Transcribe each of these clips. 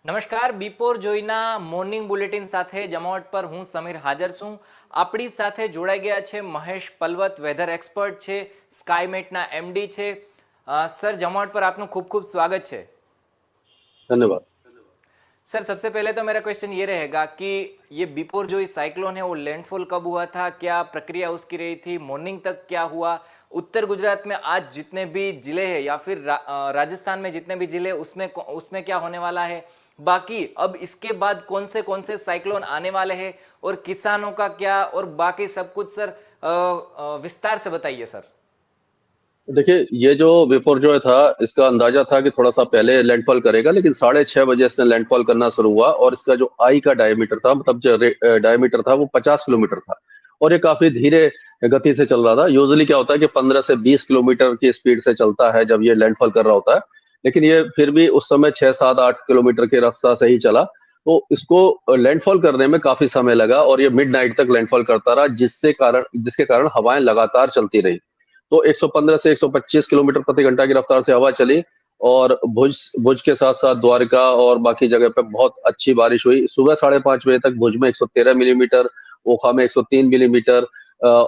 નમસ્કાર, બિપોર જોઈના morning bulletin સાથે જમાવટ પર હું સમીર હાજર છું. આપણી સાથે જોડાઈ ગયા છે મહેશ પલવત, વેધર એક્સપર્ટ છે, સ્કાયમેટના એમડી છે. સર, જમાવટ પર આપનું खूब खूब स्वागत है. धन्यवाद सर, सबसे पहले तो मेरा क्वेश्चन ये रहेगा कि ये बिपोर जो साइक्लोन है वो लैंडफॉल कब हुआ था, क्या प्रक्रिया उसकी रही थी, मॉर्निंग तक क्या हुआ, उत्तर गुजरात में आज जितने भी जिले हैं या फिर राजस्थान में जितने भी जिले उसमें उसमें क्या होने वाला है, बाकी अब इसके बाद कौन से साइक्लोन आने वाले हैं और किसानों का क्या और बाकी सब कुछ सर विस्तार से बताइए सर. देखिए, ये जो बिपरजॉय था इसका अंदाजा था कि थोड़ा सा पहले लैंडफॉल करेगा, लेकिन 6:30 बजे इसने लैंडफॉल करना शुरू हुआ और इसका जो आई का डायमीटर था, मतलब जो डायमीटर था वो 50 किलोमीटर था और ये काफी धीरे गति से चल रहा था. यूजुअली क्या होता है कि 15 से 20 किलोमीटर की स्पीड से चलता है जब ये लैंडफॉल कर रहा होता है, लेकिन ये फिर भी उस समय 6, 7, 8 किलोमीटर की रफ्तार से ही चला. तो इसको लैंडफॉल करने में काफी समय लगा और ये मिडनाइट तक लैंडफॉल करता रहा, जिसके कारण हवाएं लगातार चलती रही. तो 115 से 125 किलोमीटर प्रति घंटा की रफ्तार से हवा चली और भुज के साथ साथ द्वारका और बाकी जगह पे बहुत अच्छी बारिश हुई. सुबह 5:30 बजे तक भुज में 113 मिलीमीटर, ओखा में 103 मिलीमीटर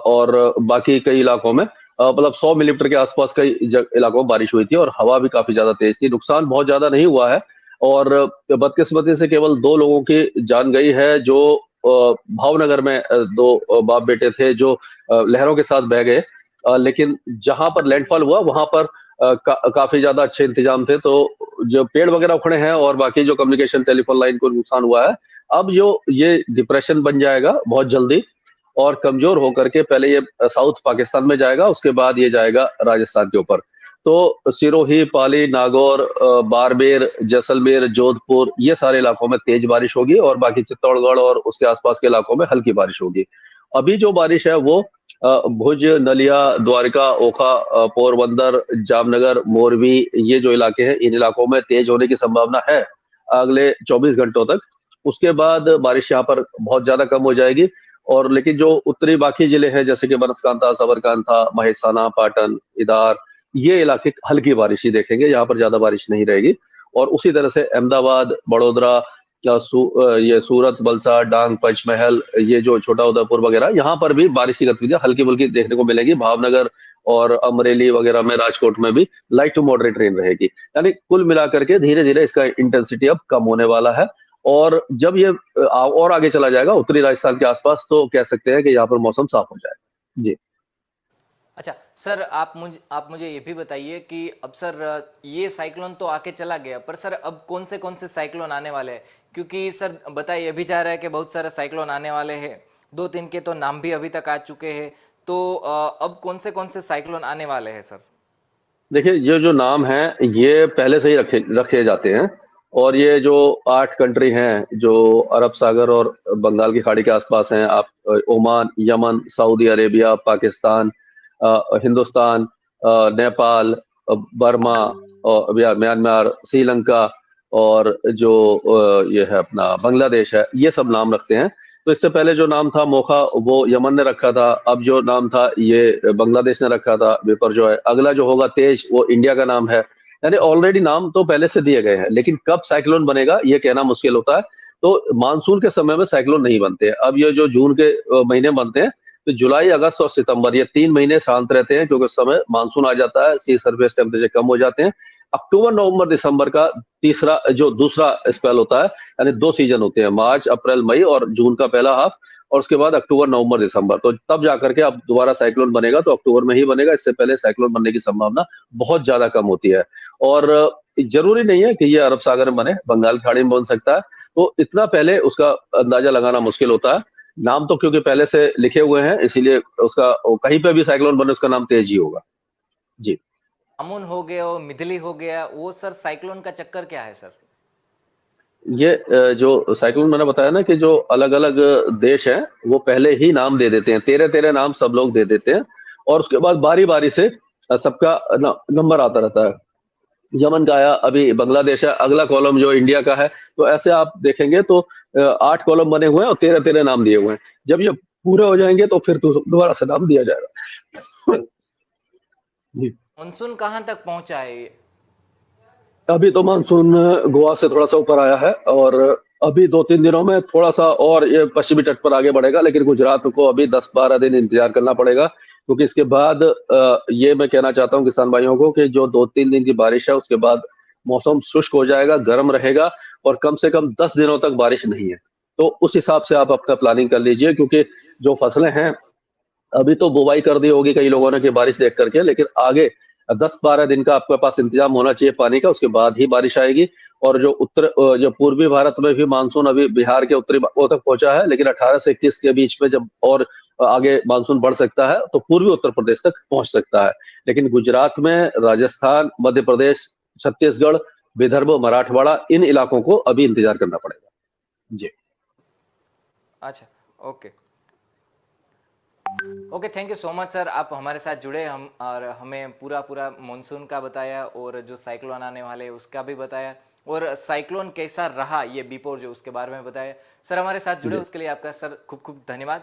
और बाकी कई इलाकों में मतलब 100 मिलीमीटर के आसपास कई इलाकों में बारिश हुई थी और हवा भी काफी ज्यादा तेज थी. नुकसान बहुत ज्यादा नहीं हुआ है और बदकिस्मती से केवल 2 लोगों की जान गई है, जो भावनगर में 2 बाप बेटे थे जो लहरों के साथ बह गए. लेकिन जहां पर लैंडफॉल हुआ वहां पर काफी ज्यादा अच्छे इंतजाम थे, तो जो पेड़ वगैरह उखड़े हैं और बाकी जो कम्युनिकेशन टेलीफोन लाइन को नुकसान हुआ है, अब जो ये डिप्रेशन बन जाएगा बहुत जल्दी और कमजोर होकर के पहले ये साउथ पाकिस्तान में जाएगा, उसके बाद ये जाएगा राजस्थान के ऊपर. तो सिरोही, पाली, नागौर, बाड़मेर, जैसलमेर, जोधपुर ये सारे इलाकों में तेज बारिश होगी और बाकी चित्तौड़गढ़ और उसके आसपास के इलाकों में हल्की बारिश होगी. अभी जो बारिश है वो भुज, नलिया, द्वारका, ओखा, पोरबंदर, जामनगर, मोरबी ये जो इलाके हैं इन इलाकों में तेज होने की संभावना है अगले 24 घंटों तक. उसके बाद बारिश यहाँ पर बहुत ज्यादा कम हो जाएगी और लेकिन जो उत्तरी बाकी जिले हैं जैसे कि बनासकांठा, साबरकांठा, महेसाना, पाटन, इदार ये इलाके हल्की बारिश ही देखेंगे, यहाँ पर ज्यादा बारिश नहीं रहेगी. और उसी तरह से अहमदाबाद, बड़ोदरा, ये सूरत, वलसाड, डांग, पंचमहल ये जो छोटा उदयपुर वगैरह यहाँ पर भी बारिश की गतिविधियां हल्की फुल्की देखने को मिलेगी. भावनगर और अमरेली वगैरह में, राजकोट में भी लाइट टू मॉडरेट रेन रहेगी. यानी कुल मिलाकर के धीरे धीरे इसका इंटेंसिटी अब कम होने वाला है और जब ये और आगे चला जाएगा उत्तरी राजस्थान के आसपास तो कह सकते हैं कि यहाँ पर मौसम साफ हो जाएगा. जी अच्छा सर, आप मुझे ये भी बताइए कि अब सर ये साइक्लोन तो आके चला गया, पर सर अब कौन से साइक्लोन आने वाले हैं, क्योंकि सर बताया ये भी जा रहा है कि बहुत सारे साइक्लोन आने वाले हैं, 2-3 के तो नाम भी अभी तक आ चुके हैं, तो अब कौन से साइक्लोन आने वाले हैं सर? देखिए, ये जो नाम है ये पहले से ही रखे जाते हैं और ये जो 8 कंट्री हैं जो अरब सागर और बंगाल की खाड़ी के आसपास हैं, आप Oman, Yemen, Saudi Arabia, Pakistan, Hindustan, Nepal, Burma और म्यांमार, श्रीलंका और जो ये है अपना बांग्लादेश है, ये सब नाम रखते हैं. तो इससे पहले जो नाम था मोखा वो यमन ने रखा था, अब जो नाम था ये बांग्लादेश ने रखा था बिपरजॉय. अगला जो होगा तेज वो इंडिया का नाम है. यानी ऑलरेडी नाम तो पहले से दिए गए हैं, लेकिन कब साइक्लोन बनेगा ये कहना मुश्किल होता है. तो मानसून के समय में साइक्लोन नहीं बनते. अब ये जो जून के महीने बनते हैं तो जुलाई, अगस्त और सितंबर ये 3 महीने शांत रहते हैं क्योंकि उस समय मानसून आ जाता है, सी सरफेस टेम्परेचर कम हो जाते हैं. अक्टूबर, नवंबर, दिसंबर का दूसरा स्पेल होता है, यानी 2 सीजन होते हैं, मार्च, अप्रैल, मई और जून का पहला हाफ और उसके बाद अक्टूबर, नवंबर, दिसंबर. तो तब जाकर के अब दोबारा साइक्लोन बनेगा तो अक्टूबर में ही बनेगा. इससे पहले साइक्लोन बनने की संभावना बहुत ज्यादा कम होती है और जरूरी नहीं है कि ये अरब सागर में बने, बंगाल की खाड़ी में बन सकता है. तो इतना पहले उसका अंदाजा लगाना मुश्किल होता है. नाम तो क्योंकि पहले से लिखे हुए हैं इसीलिए उसका कहीं पे भी साइक्लोन बने उसका नाम तेज ही होगा. जी अमुन हो गया और मिधली हो गया, वो सर साइक्लोन का चक्कर क्या है सर? ये जो साइक्लोन मैंने बताया ना कि जो अलग अलग देश हैं वो पहले ही नाम दे देते हैं, 13-13 नाम सब लोग दे देते हैं और उसके बाद बारी बारी से सबका नंबर आता रहता है. यमन का आया, अभी बांग्लादेश है, अगला कॉलम जो इंडिया का है. तो ऐसे आप देखेंगे तो 8 कॉलम बने हुए हैं और 13-13 नाम दिए हुए हैं. जब ये पूरे हो जाएंगे तो फिर दोबारा से नाम दिया जाएगा. जी मानसून कहाँ तक पहुंचा है ये? अभी तो मानसून गोवा से थोड़ा सा ऊपर आया है और अभी 2-3 दिनों में थोड़ा सा और ये पश्चिमी तट पर आगे बढ़ेगा, लेकिन गुजरात को अभी 10-12 दिन इंतजार करना पड़ेगा, क्योंकि इसके बाद ये मैं कहना चाहता हूँ किसान भाइयों को कि जो 2-3 दिन की बारिश है उसके बाद मौसम शुष्क हो जाएगा, गर्म रहेगा और कम से कम 10 दिनों तक बारिश नहीं है। तो उस हिसाब से आप अपना प्लानिंग कर लीजिए, क्योंकि जो फसलें हैं अभी तो बुवाई कर दी होगी कई लोगों ने कि बारिश देख करके, लेकिन आगे 10-12 दिन का आपके पास इंतजाम होना चाहिए पानी का, उसके बाद ही बारिश आएगी। और जो पूर्वी भारत में भी मानसून अभी बिहार के उत्तरी भागों तक पहुंचा है, लेकिन 18 से 21 के बीच में जब और आगे मानसून बढ़ सकता है तो पूर्वी उत्तर प्रदेश तक पहुंच सकता है। लेकिन गुजरात में, राजस्थान, मध्य प्रदेश, छत्तीसगढ़, विदर्भ, मराठवाड़ा, इन इलाकों को अभी इंतजार करना पड़ेगा। जी। अच्छा, okay okay, thank you so much sir, आप हमारे साथ जुड़े हम और हमें पूरा पूरा मानसून का बताया और जो साइक्लोन आने वाले हैं उसका भी बताया और साइक्लोन कैसा रहा ये बिपोर जो उसके बारे में बताया। सर हमारे साथ जुड़े जी। उसके लिए आपका सर खूब खूब धन्यवाद।